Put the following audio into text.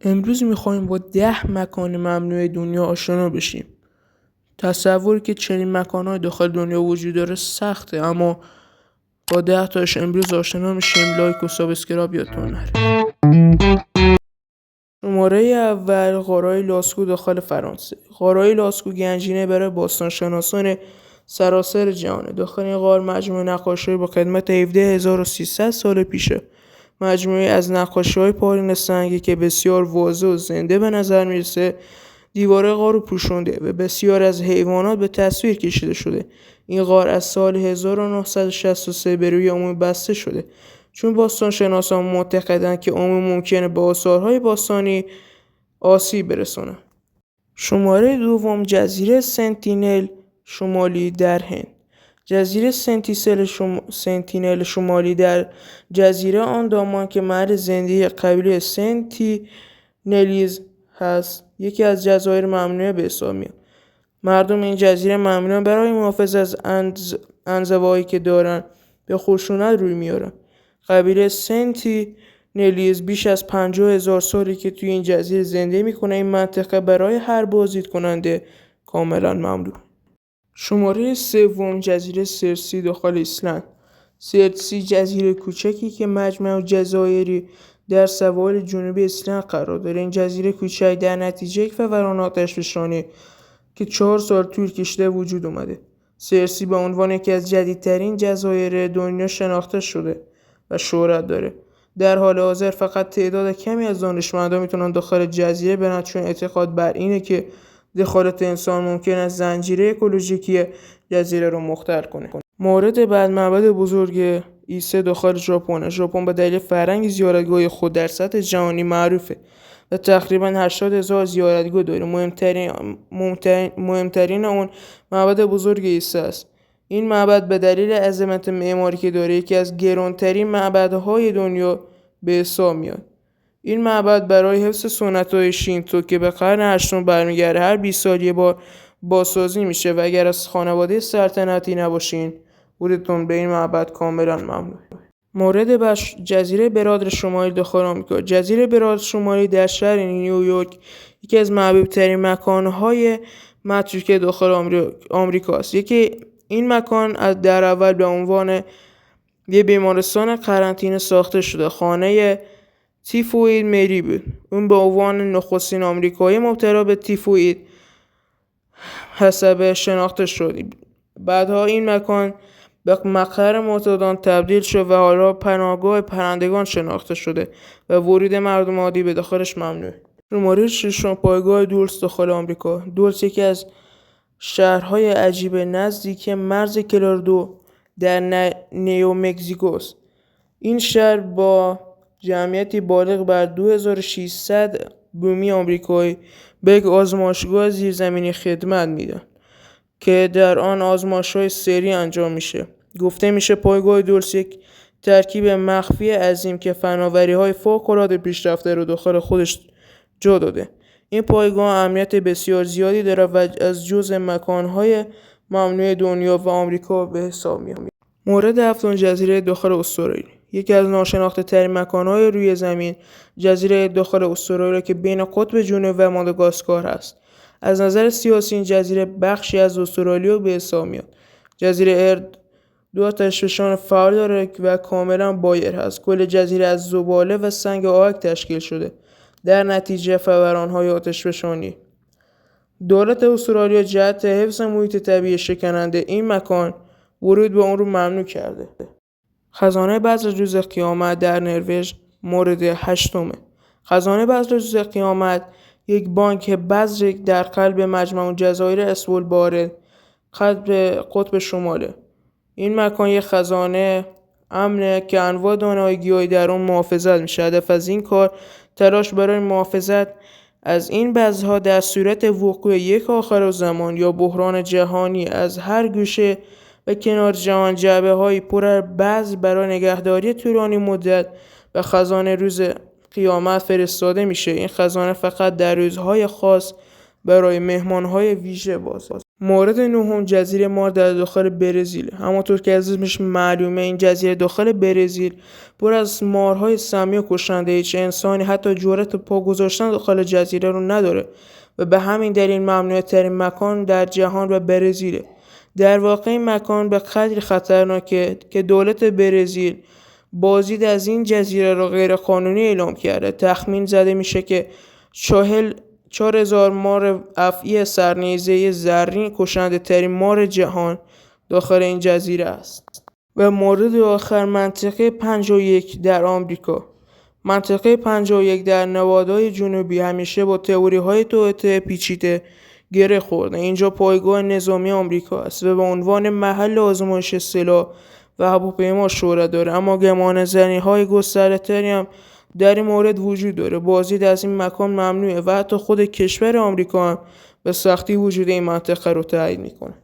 امروز میخوایم با 10 مکان ممنوع دنیا آشنا بشیم. تصوری که چنین مکان‌های داخل دنیا وجود داره سخته، اما با 10 تاش امروز آشنا میشیم. لایک و سابسکرایب یادتون نره. شماره اول، غارهای لاسکو داخل فرانسه. غارهای لاسکو گنجینه برای باستانشناسان سراسر جهانه. داخل این غار مجموعه نقاشی با قدمت 17300 سال پیشه. مجموعه از نقاشی‌های پارین سنگی که بسیار واضح و زنده به نظر میرسه. دیواره غار رو پوشونده و بسیار از حیوانات به تصویر کشیده شده. این غار از سال 1963 به روی عموم بسته شده، چون باستانشناسان معتقدند که عموم ممکنه به آثارهای باستانی آسیب برسونه. شماره دوم، جزیره سنتینل شمالی در هند. جزیره سنتینل شمالی در جزیره آندامان که محل زندگی قبیله سنتینلیز هست، یکی از جزایر ممنوعه به حساب میاد. مردم این جزیره ممنوعه برای محافظت از انزوایی که دارن به خشونت روی میارن. قبیله سنتینلیز بیش از 50,000 سالی که توی این جزیره زندگی میکنه. این منطقه برای هر بازدید کننده کاملا ممنوع. شماره سوم، جزیره سرسی داخل ایسلند. سرسی جزیره کوچکی که مجمع جزایری در سواحل جنوبی ایسلند قرار داره. این جزیره کوچک در نتیجه یک فوران آتشفشانی که 4 سال طول کشیده وجود اومده. سرسی به عنوان یکی از جدیدترین جزایر دنیا شناخته شده و شهرت داره. در حال حاضر فقط تعداد کمی از دانشمندان میتونن داخل جزیره برن، چون اعتقاد بر اینه که دخالت انسان ممکن است زنجیره اکولوژیکی جزیره رو مختل کنه. مورد بعد، معبد بزرگ ایسه داخل ژاپن. ژاپن به دلیل فرهنگ زیارتگاه خود در سطح جهانی معروفه و تقریبا 80,000 زیارتگاه داره. مهمترین اون معبد بزرگ ایسه است. این معبد به دلیل عظمت معماری که داره یکی از گرانترین معبدهای دنیا به حساب میاد. این معبد برای حفظ سنت‌های شینتو که به قرن 8 برمیگرده هر 20 سال یه بار بازسازی میشه و اگر از خانواده سلطنتی نباشین ورودتون به این معبد کاملا ممنوعه. مورد بعد، جزیره برادر شمالی داخل آمریکا. جزیره برادر شمالی در شهر نیویورک یکی از محبوب‌ترین مکان‌های متروکه داخل آمریکا است. این مکان در اول به عنوان یه بیمارستان قرنطینه ساخته شده. خانه تیفوید مری بود. اون به عنوان نخستین آمریکایی مبتلا به تیفوید حسب شناخته شد. بعدها این مکان به مقر معتادان تبدیل شد و حالا پناهگاه پرندگان شناخته شده و ورود مردم عادی به داخلش ممنوعه. شماره 6، پایگاه دولس داخل آمریکا. دولس یکی از شهرهای عجیب نزدیک مرز کلرادو در نیومکزیکو است. این شهر با جمعیتی بالغ بر 2600 بومی آمریکایی به یک آزمایشگاه زیرزمینی خدمت میدن که در آن آزمایش‌های سری انجام میشه. گفته میشه پایگاه دولس یک ترکیب مخفی عظیم که فناوری‌های فوق‌العاده پیشرفته رو داخل خودش جا داده. این پایگاه اهمیت بسیار زیادی داره و از جزء مکان‌های ممنوع دنیا و آمریکا به حساب میاد. مورد هفتم، جزیره داخل استرالیا. یکی از ناشناخته ترین مکان‌های روی زمین، جزیره داخل استرالیا که بین قطب جنوبی و ماداگاسکار است. از نظر سیاسی این جزیره بخشی از استرالیا به حساب میاد. جزیره ارد 2 آتشفشان فعال داره و کاملا بایر هست. کل جزیره از زباله و سنگ آهک تشکیل شده در نتیجه فوران‌های آتشفشانی. دولت استرالیا جهت حفظ محیط طبیعی شکننده این مکان ورود به اون رو ممنوع کرده. خزانه بذر روز قیامت در نروژ مورد 8. خزانه بذر روز قیامت یک بانک بذر در قلب مجمع جزایر اسولباره قطب شماله. این مکان یک خزانه امنه که انواع دانه‌های گیاهی در اون محافظت میشه. هدف از این کار تلاش برای محافظت از این بذرها در صورت وقوع یک آخرالزمان یا بحران جهانی از هر گوشه و کنار جهان جعبه‌های پر از بذر برای نگهداری طولانی مدت و خزانه روز قیامت فرستاده میشه. این خزانه فقط در روزهای خاص برای مهمانهای ویژه باز. مورد نهم جزیره مار در داخل برزیل. همانطور که از اسمش معلومه این جزیره داخل برزیل پر از مارهای سمی و کشنده. هیچ انسانی حتی جرأت پا گذاشتن داخل جزیره رو نداره و به همین دلیل ممنوع ترین مکان در جهان و برزیله. در واقع این مکان به قدری خطرناکه که دولت برزیل بازدید از این جزیره را غیر قانونی اعلام کرده. تخمین زده میشه که 4000 مار افعی سرنیزه زرین کشنده ترین مار جهان داخل این جزیره است. و مورد آخر منطقه 51 در آمریکا. منطقه 51 در نوادای جنوبی همیشه با تئوری‌های توطئه پیچیده گره خورده. اینجا پایگاه نظامی آمریکا است و به عنوان محل آزمایش سلاح و هواپیما شهرت داره، اما گمانه‌زنی‌های گسترده‌تری هم در این مورد وجود داره. بازدید از این مکان ممنوعه و حتی خود کشور آمریکا هم به سختی وجود این منطقه رو تایید میکنه.